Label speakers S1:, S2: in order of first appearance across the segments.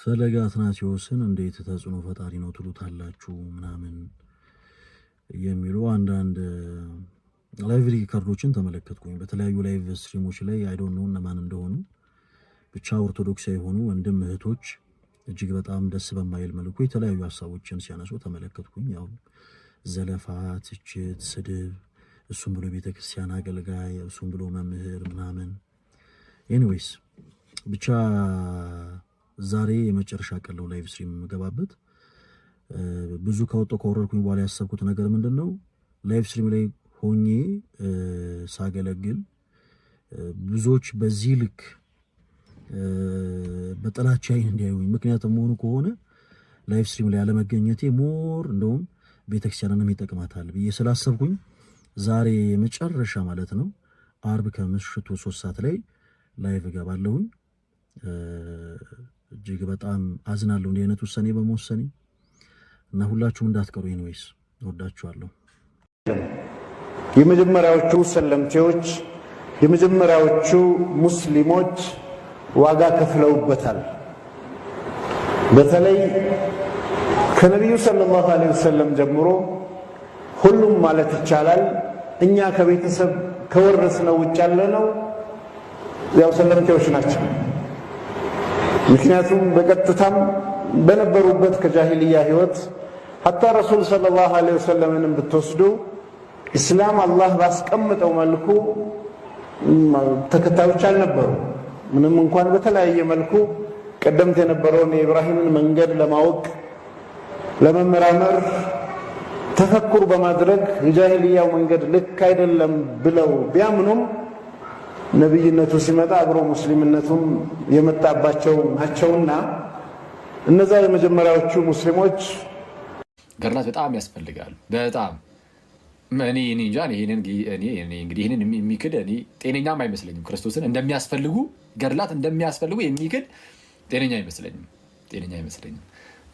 S1: ፈለገ አትናቴዎስን እንዴት ተጽዕኖ ፈጣሪ ነው ትሉታላችሁ ምናምን የሚሉ አንዳንድ ላይቭ ሪከርዶችን ተመለከትኩኝ በተለያዩ ላይቭ ስትሪሞች ላይ አይ ዶንት ኖ እነማን እንደሆኑ ብቻ ኦርቶዶክሳዊ የሆኑ ወንድም እህቶች እጅግ በጣም ደስ በማይል መልኩ የተለያዩ ሐሳቦችን ሲያነሱ ተመለከትኩኝ። ያው ዘለፋ፣ ትችት፣ ስድብ፣ እሱም ብሎ ቤተክርስቲያን አገልጋይ፣ እሱም ብሎ መምህር ምናምን ኤኒዌይስ ብቻ ዛሬ የመጨረሻ ቀለው ላይቭ ስትሪም ገባበት ብዙ ከወረድኩኝ በኋላ ያሰብኩት ነገር ምንድነው ላይቭ ስትሪም ላይ ሆኜ ሳገለግል ብዙዎች በዚህ ልክ በጥላቻ እንዲያዩኝ ምክንያቱም ሆኖ ከሆነ ላይቭ ስትሪም ላይ ያለመገኘቴ ሞር እንደውም ቤተክርስቲያንንም ይጠቅማታል ብዬ ስላሰብኩኝ ዛሬ የመጨረሻ ማለት ነው አርብ ከምሽቱ 3 ሰዓት ላይ ላይቭ ገባለሁኝ። እጅግ በጣም አዝናለሁ እንዲህ አይነት ውሳኔ በመወሰኔ እና ሁላችሁም እንዳትቀሩ ወይስ ወዳችኋለሁ።
S2: የመጀመሪያዎቹ ሰለምቴዎች የመጀመሪያዎቹ ሙስሊሞች ዋጋ ከፍለውበታል። በተለይ ከነብዩ ሰለላሁ ዐለይሂ ወሰለም ጀምሮ ሁሉም ማለት ይቻላል እኛ ከቤተሰብ ከወረስነው ውጭ ያለነው ያው ሰለምቴዎች ናቸው። ምክንያቱም በቀጥታም በነበሩበት ከጃሂልያ ህይወት ሐታ ረሱል ሰለላሁ ዐለይሂ ወሰለምንም ብትወስዱ እስላም አላህ ባስቀመጠው መልኩ ተከታዮች አልነበሩ። ምንም እንኳን በተለያየ መልኩ ቀደምት የነበረውን የኢብራሂምን መንገድ ለማወቅ ለመመራመር ተፈኩር በማድረግ የጃሂልያው መንገድ ልክ አይደለም ብለው ቢያምኑም ነብይነቱ ሲመጣ አብሮ ሙስሊምነቱም የመጣባቸው ናቸውና እነዛ የመጀመሪያዎቹ ሙስሊሞች
S3: ገድላት በጣም ያስፈልጋሉ። በጣም እኔ እንጃ እንግዲህ ይሄንን የሚክድ እኔ ጤነኛም አይመስለኝም። ክርስቶስን እንደሚያስፈልጉ ገድላት እንደሚያስፈልጉ የሚክድ ጤነኛ አይመስለኝም።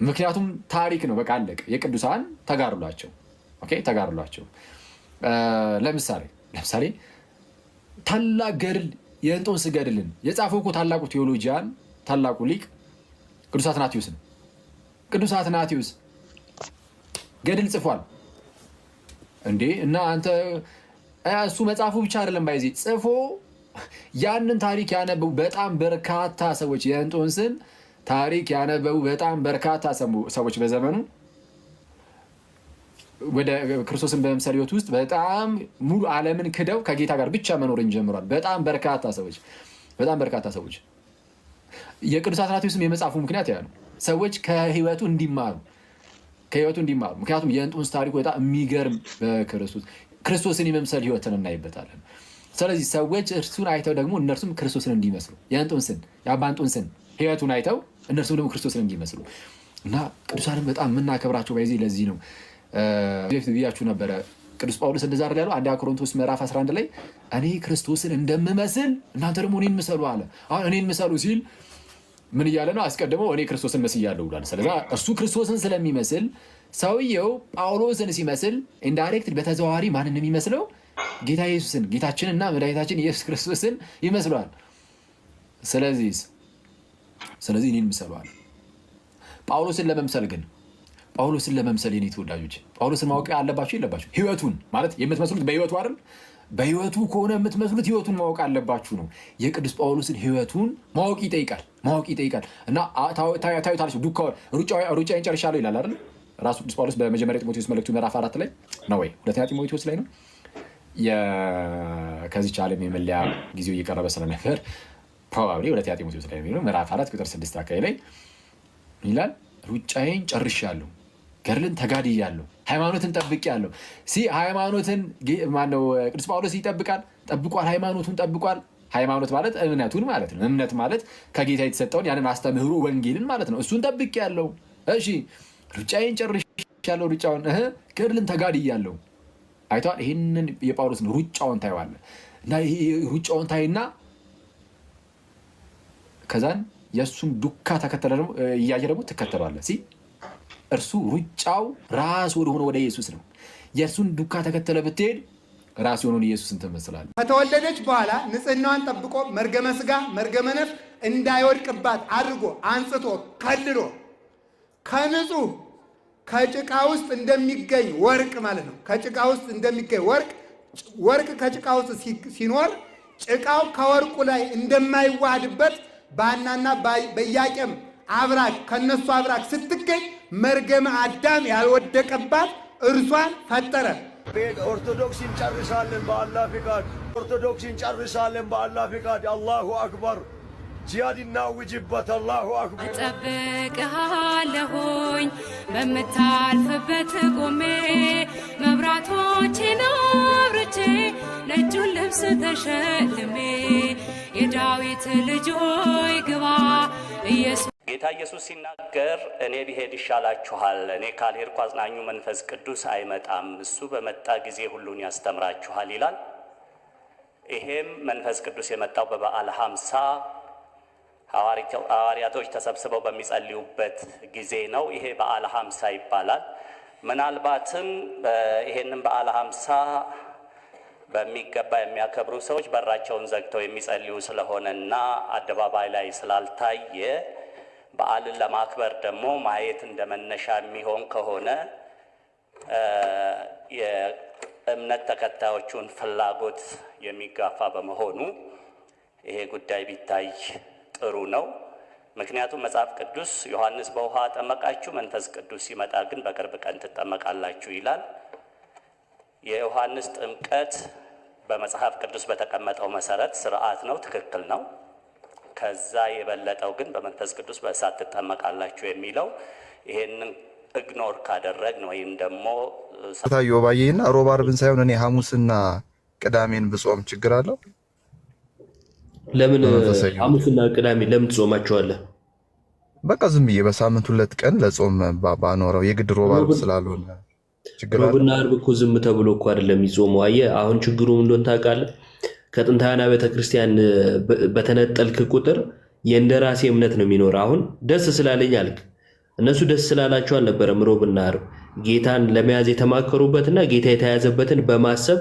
S3: ምክንያቱም ታሪክ ነው፣ በቃ አለቀ። የቅዱሳን ተጋድሏቸው ለምሳሌ ታላቅ ገድል የእንጦንስ ገድልን የጻፈው እኮ ታላቁ ቴዎሎጂያን ታላቁ ሊቅ ቅዱስ አትናቴዎስ ነው። ቅዱስ አትናቴዎስ ገድል ጽፏል እንዴ! እና አንተ እሱ መጽሐፉ ብቻ አይደለም ባይዚ ጽፎ ያንን ታሪክ ያነበቡ በጣም በርካታ ሰዎች የእንጦንስን ታሪክ ያነበቡ በጣም በርካታ ሰዎች በዘመኑ ወደ ክርስቶስን በመምሰል ህይወት ውስጥ በጣም ሙሉ ዓለምን ክደው ከጌታ ጋር ብቻ መኖርን ጀምሯል። በጣም በርካታ ሰዎች የቅዱስ አትናቴዎስም የመጽሐፉ ምክንያት ያ ነው። ሰዎች ከህይወቱ እንዲማሩ ምክንያቱም የእንጦንስ ታሪኩ በጣም የሚገርም ክርስቶስን የመምሰል ህይወትን እናይበታለን። ስለዚህ ሰዎች እርሱን አይተው ደግሞ እነርሱም ክርስቶስን እንዲመስሉ የአባ እንጦንስን ህይወቱን አይተው እነርሱም ደግሞ ክርስቶስን እንዲመስሉ እና ቅዱሳንን በጣም የምናከብራቸው በዚህ ለዚህ ነው። ብያችሁ ነበረ ቅዱስ ጳውሎስ እንደዛ ያለው አንደኛ ቆሮንቶስ ምዕራፍ 11 ላይ እኔ ክርስቶስን እንደምመስል እናንተ ደግሞ እኔን ምሰሉ አለ። አሁን እኔን ምሰሉ ሲል ምን እያለ ነው? አስቀድመው እኔ ክርስቶስን መስያለሁ ብሏል። ስለዚህ እርሱ ክርስቶስን ስለሚመስል ሰውየው ጳውሎስን ሲመስል ኢንዳይሬክት በተዘዋዋሪ ማንን የሚመስለው? ጌታ ኢየሱስን፣ ጌታችንና መድኃኒታችን ኢየሱስ ክርስቶስን ይመስለዋል። ስለዚህ እኔን ምሰሉአል። ጳውሎስን ለመምሰል የኔ ተወዳጆች ጳውሎስን ማወቅ አለባችሁ የለባችሁ? ህይወቱን ማለት የምትመስሉት በህይወቱ አይደል? በህይወቱ ከሆነ የምትመስሉት ህይወቱን ማወቅ አለባችሁ ነው። የቅዱስ ጳውሎስን ህይወቱን ማወቅ ይጠይቃል። እና ታዩታላችሁ። ሩጫዬን ጨርሻለሁ ይላል አይደል? ራሱ ቅዱስ ጳውሎስ በመጀመሪያ ጢሞቴዎስ መልእክቱ ምዕራፍ 4 ላይ ነው ወይ ሁለተኛ ጢሞቴዎስ ላይ ነው። ከዚች ዓለም የመለያ ጊዜው እየቀረበ ስለነበር ፕሮባብሊ ሁለተኛ ጢሞቴዎስ ላይ ነው ምዕራፍ 4 ቁጥር 6 አካባቢ ላይ ይላል ሩጫዬን ጨርሻለሁ፣ ገድልን ተጋድያለሁ፣ ሃይማኖትን ጠብቄያለሁ። ሃይማኖትን ማነው ቅዱስ ጳውሎስ ጠብቋል፣ ሃይማኖቱን ጠብቋል። ሃይማኖት ማለት እምነቱን ማለት ነው። እምነት ማለት ከጌታ የተሰጠውን ያንን አስተምህሮ ወንጌልን ማለት ነው። እሱን ጠብቄያለሁ። እሺ ሩጫዬን ጨርሻለሁ፣ ሩጫውን ገድልን ተጋድያለሁ። አይተዋል። ይህንን የጳውሎስን ሩጫውን ታየዋለህ እና ይሄ ሩጫውን ታይና ከዛን የእሱን ዱካ ተከተለ ደግሞ እያየ ደግሞ ትከተሏለህ። እርሱ ሩጫው ራስ ወደሆነ ወደ ኢየሱስ ነው። የእርሱን ዱካ ተከተለ ብትሄድ ራስ የሆነውን ኢየሱስን ትመስላለህ።
S4: ከተወለደች በኋላ ንጽህናዋን ጠብቆ መርገመ ሥጋ መርገመ ነፍስ እንዳይወድቅባት አድርጎ አንጽቶ ከልሎ ከንጹህ ከጭቃ ውስጥ እንደሚገኝ ወርቅ ማለት ነው። ከጭቃ ውስጥ እንደሚገኝ ወርቅ ከጭቃ ውስጥ ሲኖር ጭቃው ከወርቁ ላይ እንደማይዋሃድበት በሐናና በኢያቄም አብራክ ከነሱ አብራክ ስትገኝ መርገመ አዳም ያልወደቀባት እርሷን ፈጠረ።
S5: ኦርቶዶክስ እንጨርሳለን በአላህ ፍቃድ። ኦርቶዶክስ እንጨርሳለን በአላህ ፍቃድ። አላሁ አክበር። ጂሃድና ውጅበት። አላሁ አክበር።
S6: እጠብቅሃለሁኝ በምታልፍበት ቆሜ መብራቶቼን አብርቼ ነጩን ልብስ ተሸልሜ የዳዊት ልጅ ሆይ ግባ ኢየሱስ።
S7: ጌታ ኢየሱስ ሲናገር እኔ ብሄድ ይሻላችኋል፣ እኔ ካልሄድኩ አጽናኙ መንፈስ ቅዱስ አይመጣም፣ እሱ በመጣ ጊዜ ሁሉን ያስተምራችኋል ይላል። ይሄም መንፈስ ቅዱስ የመጣው በበዓለ ሃምሳ ሐዋርያቶች ተሰብስበው በሚጸልዩበት ጊዜ ነው። ይሄ በዓለ ሃምሳ ይባላል። ምናልባትም ይሄንን በዓለ ሃምሳ በሚገባ የሚያከብሩ ሰዎች በራቸውን ዘግተው የሚጸልዩ ስለሆነና አደባባይ ላይ ስላልታየ በዓልን ለማክበር ደግሞ ማየት እንደመነሻ የሚሆን ከሆነ የእምነት ተከታዮቹን ፍላጎት የሚጋፋ በመሆኑ ይሄ ጉዳይ ቢታይ ጥሩ ነው። ምክንያቱም መጽሐፍ ቅዱስ ዮሐንስ በውሃ አጠመቃችሁ፣ መንፈስ ቅዱስ ሲመጣ ግን በቅርብ ቀን ትጠመቃላችሁ ይላል። የዮሐንስ ጥምቀት በመጽሐፍ ቅዱስ በተቀመጠው መሰረት ስርዓት ነው፣ ትክክል ነው። ከዛ የበለጠው ግን በመንፈስ ቅዱስ በእሳት ትጠመቃላችሁ የሚለው ይሄንን ኢግኖር ካደረግን ወይም ደግሞ
S8: ታዮ ባየና ሮብ ዓርብን ሳይሆን እኔ ሐሙስና ቅዳሜን ብጾም ችግር አለው?
S9: ለምን ሐሙስና ቅዳሜ ለምን ትጾማቸዋለህ?
S8: በቃ ዝም ብዬ በሳምንት 2 ቀን ለጾም ባኖረው የግድ ሮብ ዓርብ ስላልሆነ ችግር አለው። ሮብና ዓርብ እኮ ዝም ተብሎ እኮ አይደለም የሚጾመው። አየህ አሁን ችግሩ ምን እንደሆነ ታውቃለህ? ከጥንታውያን ቤተክርስቲያን በተነጠልክ ቁጥር የእንደራሴ እምነት ነው የሚኖር። አሁን ደስ ስላለኝ አልክ፣ እነሱ ደስ ስላላቸው አልነበረም ሮብና ዓርብ ጌታን ለመያዝ የተማከሩበትና ጌታ የተያዘበትን በማሰብ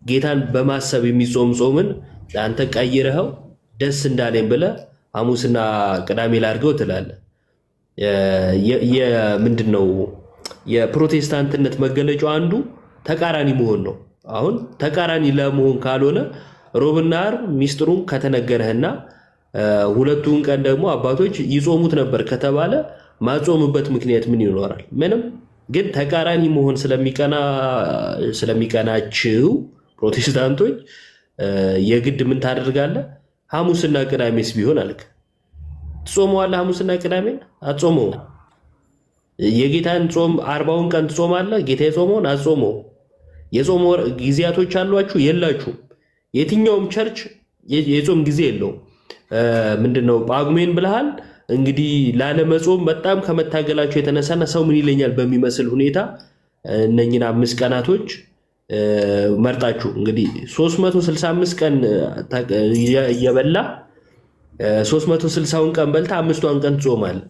S8: ጌታን በማሰብ የሚጾም ጾምን አንተ ቀይረኸው ደስ እንዳለኝ ብለህ ሐሙስና ቅዳሜ ላድርገው ትላለህ። ምንድነው የፕሮቴስታንትነት መገለጫው አንዱ ተቃራኒ መሆን ነው። አሁን ተቃራኒ ለመሆን ካልሆነ ሮብና ዓርብ ሚስጥሩን ከተነገረህና ሁለቱን ቀን ደግሞ አባቶች ይጾሙት ነበር ከተባለ ማጾምበት ምክንያት ምን ይኖራል? ምንም። ግን ተቃራኒ መሆን ስለሚቀናችሁ ፕሮቴስታንቶች የግድ ምን ታደርጋለህ? ሐሙስና ቅዳሜስ ቢሆን አልክ ትጾመዋለህ። ሐሙስና ቅዳሜን አትጾመው። የጌታን ጾም 40ውን ቀን ትጾማለህ። ጌታ የጾመውን አትጾመው። የጾም ጊዜያቶች አሏችሁ የላችሁም? የትኛውም ቸርች የጾም ጊዜ የለውም። ምንድነው ጳጉሜን ብለሃል። እንግዲህ ላለመጾም በጣም ከመታገላቸው የተነሳና ሰው ምን ይለኛል በሚመስል ሁኔታ እነኝን 5 ቀናቶች መርጣችሁ እንግዲህ 365 ቀን እየበላ 360ውን ቀን በልታ 5ቷን ቀን ትጾማለህ።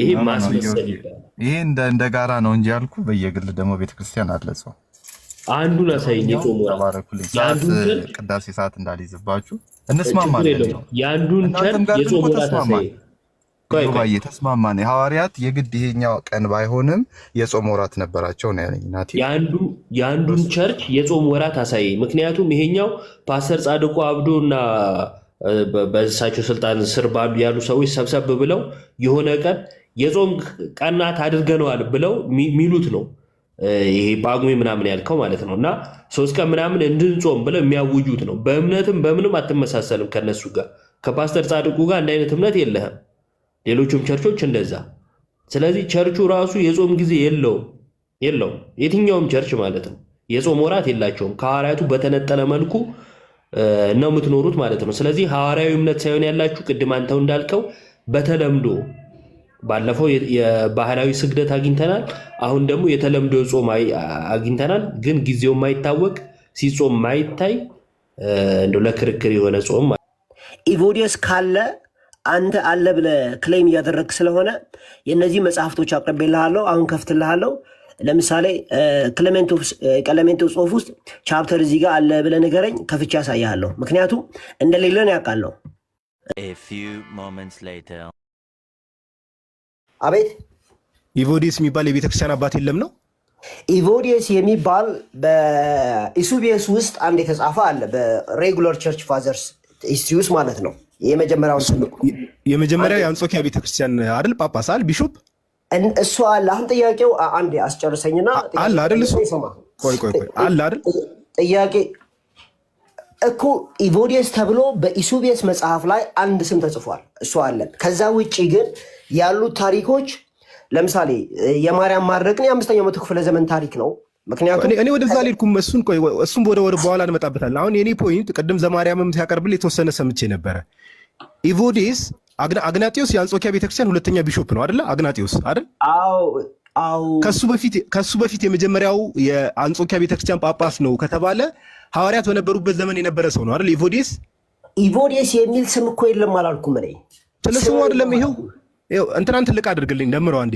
S8: ይሄ ማስመሰል ይባላል። ይሄ እንደ ጋራ ነው እንጂ ያልኩ በየግል ደግሞ ቤተክርስቲያን አለ ጾም።
S9: አንዱን አሳይኝ። የጾም
S8: ተባረኩልኝ። ቅዳሴ ሰዓት እንዳልይዝባችሁ እንስማማለን።
S9: የአንዱን ቸርች የጾም ወራት አሳይ።
S8: ቆይ ተስማማን። ሐዋርያት የግድ ይሄኛው ቀን ባይሆንም የጾም ወራት ነበራቸው ነው ያለኝ ናቲ።
S9: የአንዱን ቸርች የጾም ወራት አሳይ። ምክንያቱም ይሄኛው ፓስተር ጻድቁ አብዶና በእሳቸው ስልጣን ስር ባሉ ያሉ ሰዎች ሰብሰብ ብለው የሆነ ቀን የጾም ቀናት አድርገነዋል ብለው ሚሉት ነው። ይሄ ጳጉሜ ምናምን ያልከው ማለት ነው። እና 3 ቀን ምናምን እንድንጾም ብለው የሚያውጁት ነው። በእምነትም በምንም አትመሳሰልም ከነሱ ጋር። ከፓስተር ጻድቁ ጋር አንድ አይነት እምነት የለህም። ሌሎቹም ቸርቾች እንደዛ። ስለዚህ ቸርቹ ራሱ የጾም ጊዜ የለውም። የትኛውም ቸርች ማለት ነው የጾም ወራት የላቸውም። ከሐዋርያቱ በተነጠለ መልኩ ነው የምትኖሩት ማለት ነው። ስለዚህ ሐዋርያዊ እምነት ሳይሆን ያላችሁ ቅድም አንተው እንዳልከው በተለምዶ ባለፈው የባህላዊ ስግደት አግኝተናል። አሁን ደግሞ የተለምዶ ጾም አግኝተናል። ግን ጊዜው ማይታወቅ ሲጾም ማይታይ እንደው ለክርክር የሆነ ጾም
S10: ኢቮዲየስ ካለ አንተ አለ ብለህ ክሌም እያደረግህ ስለሆነ የእነዚህ መጽሐፍቶች አቅርቤልሃለሁ። አሁን ከፍትልሃለሁ። ለምሳሌ ቀለሜንጦስ ጽሑፍ ውስጥ ቻፕተር እዚህ ጋር አለ ብለህ ንገረኝ፣ ከፍቼ ያሳያለሁ። ምክንያቱም እንደሌለ ነው ያውቃለሁ። አቤት
S11: ኢቮዲየስ የሚባል የቤተክርስቲያን አባት የለም ነው?
S10: ኢቮዲየስ የሚባል በኢሱቢየስ ውስጥ አንድ የተጻፈ አለ፣ በሬጉላር ቸርች ፋዘርስ ሂስትሪ ውስጥ ማለት ነው።
S11: የመጀመሪያው የአንጾኪያ ቤተክርስቲያን አይደል? ጳጳስ አይደል? ቢሾፕ
S10: እሱ አለ። አሁን ጥያቄው አንዴ አስጨርሰኝና
S11: አለ አይደል? እሱ ቆይ አለ አይደል?
S10: ጥያቄ እኮ ኢቮዲየስ ተብሎ በኢሱቢየስ መጽሐፍ ላይ አንድ ስም ተጽፏል፣ እሱ አለ። ከዛ ውጭ ግን ያሉት ታሪኮች ለምሳሌ የማርያም ማድረግን የ5ኛው መቶ ክፍለ ዘመን ታሪክ ነው። ምክንያቱም
S11: እኔ ወደዛ አልሄድኩም። እሱን ወደ በኋላ እንመጣበታለን። አሁን የኔ ፖይንት ቅድም ዘማርያምም ሲያቀርብል የተወሰነ ሰምቼ ነበረ። ኢቮዲየስ አግናጢዮስ የአንጾኪያ ቤተክርስቲያን ሁለተኛ ቢሾፕ ነው አይደለ? አግናጢዮስ አይደል?
S10: አዎ።
S11: ከሱ በፊት የመጀመሪያው የአንጾኪያ ቤተክርስቲያን ጳጳስ ነው ከተባለ ሐዋርያት በነበሩበት ዘመን የነበረ ሰው ነው አይደል?
S10: ኢቮዲየስ የሚል ስም እኮ የለም አላልኩም እኔ።
S11: ስለ ስሙ አይደለም። ይሄው እንትናን ትልቅ አድርግልኝ፣ ደምረው አንዴ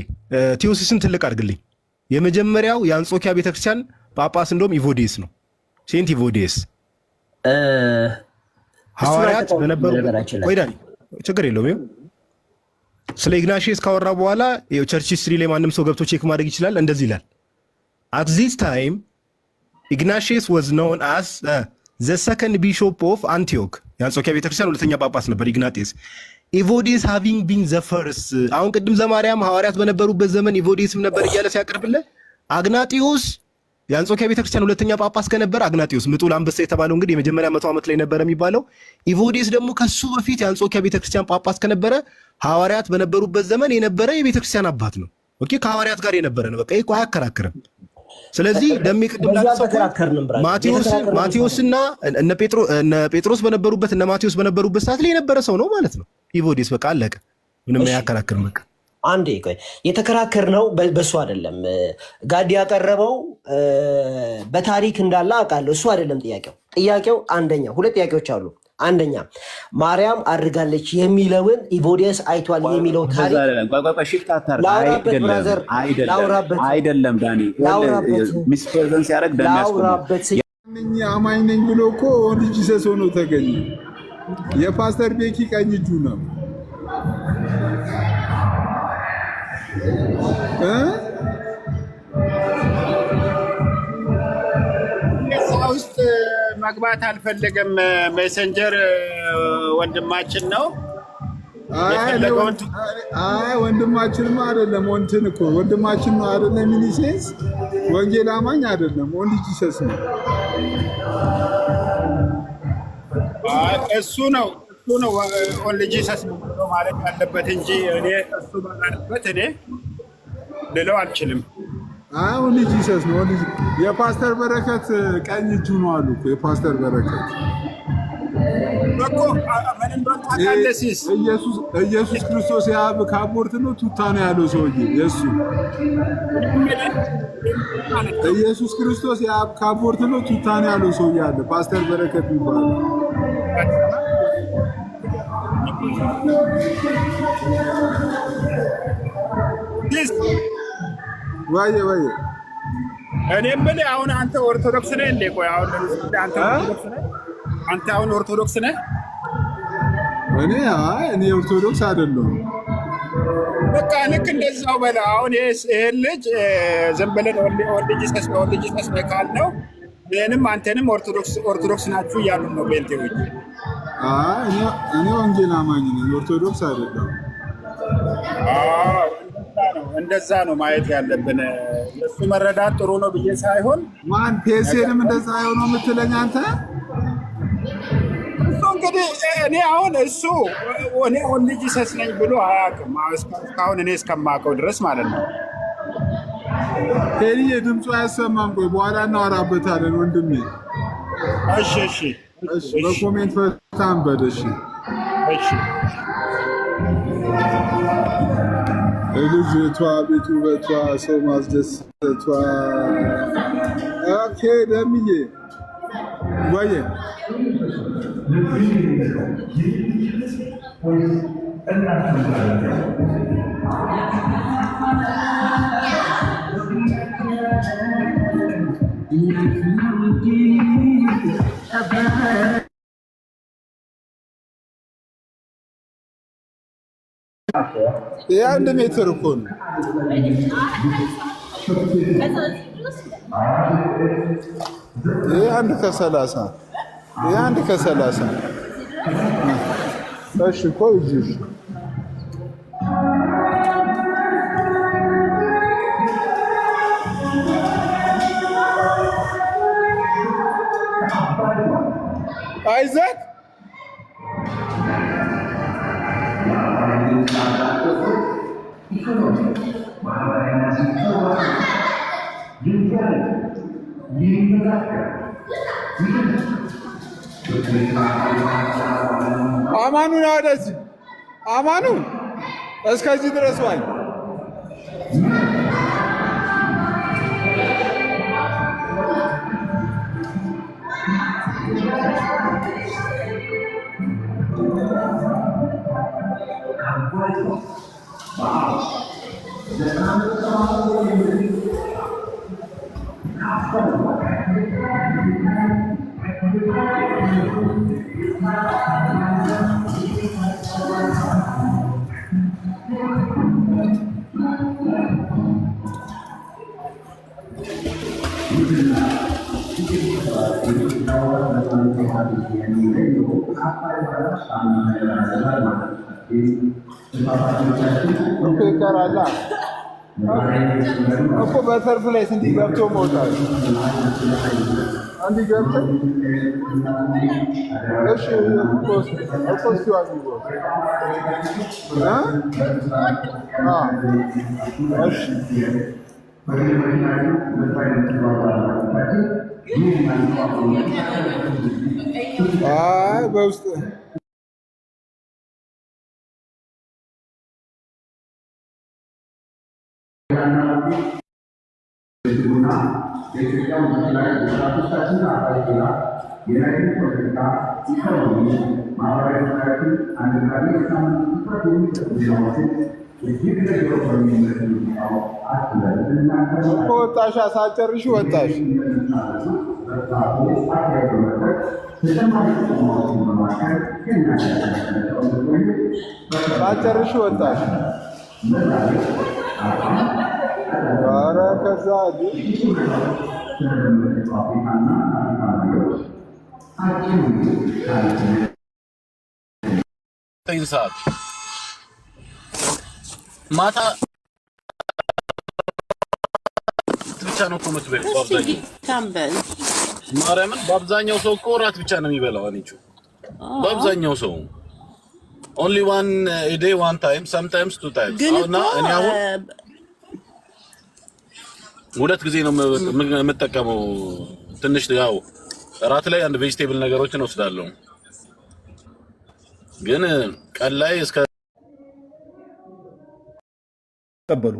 S11: ቴዎሲስን ትልቅ አድርግልኝ። የመጀመሪያው የአንጾኪያ ቤተክርስቲያን ጳጳስ እንደውም ኢቮዲየስ ነው፣ ሴንት ኢቮዲየስ። ሐዋርያት በነበሩበት ቆይዳኒ ችግር የለውም። ስለ ኢግናሺየስ ካወራ በኋላ ቸርች ሂስትሪ ላይ ማንም ሰው ገብቶ ቼክ ማድረግ ይችላል። እንደዚህ ይላል: at this time Ignatius was known as the second bishop of Antioch. የአንጾኪያ ቤተክርስቲያን ሁለተኛ ጳጳስ ነበር ኢግናጢየስ። ኢቮዲየስ having been the first። አሁን ቅድም ዘማርያም ሐዋርያት በነበሩበት ዘመን ኢቮዲየስም ነበር እያለ ሲያቀርብልህ አግናጢዮስ የአንጾኪያ ቤተክርስቲያን ሁለተኛ ጳጳስ ከነበር አግናጢዮስ ምጡል አንበሳ የተባለው እንግዲህ የመጀመሪያ 100 ዓመት ላይ ነበር የሚባለው። ኢቮዲየስ ደግሞ ከሱ በፊት የአንጾኪያ ቤተክርስቲያን ጳጳስ ከነበረ ሐዋርያት በነበሩበት ዘመን የነበረ የቤተክርስቲያን አባት ነው። ኦኬ፣ ከሐዋርያት ጋር የነበረ ነው። በቃ ይሄ አያከራክርም። ስለዚህ ደም ቅድም ማቴዎስና እነ ጴጥሮስ በነበሩበት እነ ማቴዎስ በነበሩበት ሰዓት ላይ የነበረ ሰው ነው ማለት ነው ኢቮዲየስ። በቃ አለቀ። ምንም አያከራክርም። በቃ
S10: አንዴ ቆይ፣ የተከራከር ነው በሱ አይደለም። ጋዲ ያቀረበው በታሪክ እንዳለ አውቃለሁ። እሱ አይደለም ጥያቄው አንደኛ፣ ሁለት ጥያቄዎች አሉ። አንደኛ ማርያም አድርጋለች የሚለውን ኢቮዲየስ አይቷል የሚለው ታሪክ
S12: አይደለም። ዳኒ ሚስፕሬዘንስ ያደረግ
S13: አማኝ ነኝ ብሎ እኮ ልጅ ሰሶ ነው ተገኘ። የፓስተር ቤኪ ቀኝ እጁ ነው።
S14: ውስጥ መግባት አልፈለገም። ሜሴንጀር ወንድማችን ነው።
S13: አይ ወንድማችንም አይደለም። ወንትን እኮ ወንድማችን ነው አይደለም። ሚኒሴንስ ወንጌል አማኝ አይደለም። ወንድ ጂሰስ ነው።
S14: እሱ ነው ወንድ ጂሰስ ነው ማለት ያለበት እንጂ እኔ እሱ ባለበት እኔ ልለው አልችልም።
S13: አሁን ጂሰስ ነው። የፓስተር በረከት ቀኝ እጁ ነው አሉ እኮ የፓስተር በረከት ኢየሱስ ክርስቶስ የአብ ካቦርት ነው ቱታ ነው ያለው ሰውዬ። ኢየሱስ ክርስቶስ የአብ ካቦርት ነው ቱታ ነው ያለው ሰውዬ አለ ፓስተር በረከት ይባላል። ዋዬ
S14: እኔ የምልህ አሁን አንተ ኦርቶዶክስ ነህ እንዴ? ቆይ አሁን አንተ አሁን ኦርቶዶክስ ነህ?
S13: እኔ ኦርቶዶክስ አይደለሁም።
S14: በቃ ልክ እንደዛው በለው። አሁን ይሄን ልጅ ዝም ብለን ወልድ ጂሰስ ነው ካልነው ይሄንም አንተንም ኦርቶዶክስ ናችሁ እያሉ ነው ቤልቴዎች።
S13: እኔ ወንጌል አማኝ ነኝ፣ ኦርቶዶክስ አይደለሁም።
S14: እንደዛ ነው ማየት ያለብን። እሱ መረዳት ጥሩ ነው ብዬ ሳይሆን
S13: ማን ፔሴንም እንደዛ ነው የምትለኝ አንተ?
S14: እሱ እንግዲህ እኔ አሁን እሱ እኔ ወንድ ጂሰስ ነኝ ብሎ አያውቅም እስካሁን እኔ እስከማውቀው ድረስ ማለት ነው።
S13: ቴሪዬ ድምፁ አያሰማም። ቆይ በኋላ እናወራበታለን ወንድሜ።
S14: እሺ
S13: በኮሜንት ፈታን በል። እሺ ልጅቷ ቤቱ ውበቷ ሰው ማስደሰቷ። ኦኬ ደምዬ ወየ የአንድ ሜትር እኮ ነው። የአንድ ከ30 የአንድ ከ30 እሺ እኮ እዚህ አይዛክ አማኑን ወደዚህ አማኑን እስከዚህ ድረስ ዋኝ ይቀራል እኮ በተርፍ ላይ ስንት ገብቶ መውጣት አንድ ገብቶ እሺ እኮ ሲዋል እሺ በውስጥ ወጣሽ ሳጨርሽ ወጣሽ ሳጨርሽ ወጣሽ ኧረ ከዛ
S15: ሰዓት ማታ ብቻ ነው እኮ የምትበይው። ማርያምን በአብዛኛው ሰው እኮ እራት ብቻ ነው የሚበላው። አንቺ በአብዛኛው ሰው only one a day one time sometimes two times እና እኔ አሁን ሁለት ጊዜ ነው የምጠቀመው። ትንሽ ያው እራት ላይ አንድ ቬጂቴብል ነገሮችን ወስዳለሁ፣ ግን ቀን ላይ እስከ
S11: ተቀበሉ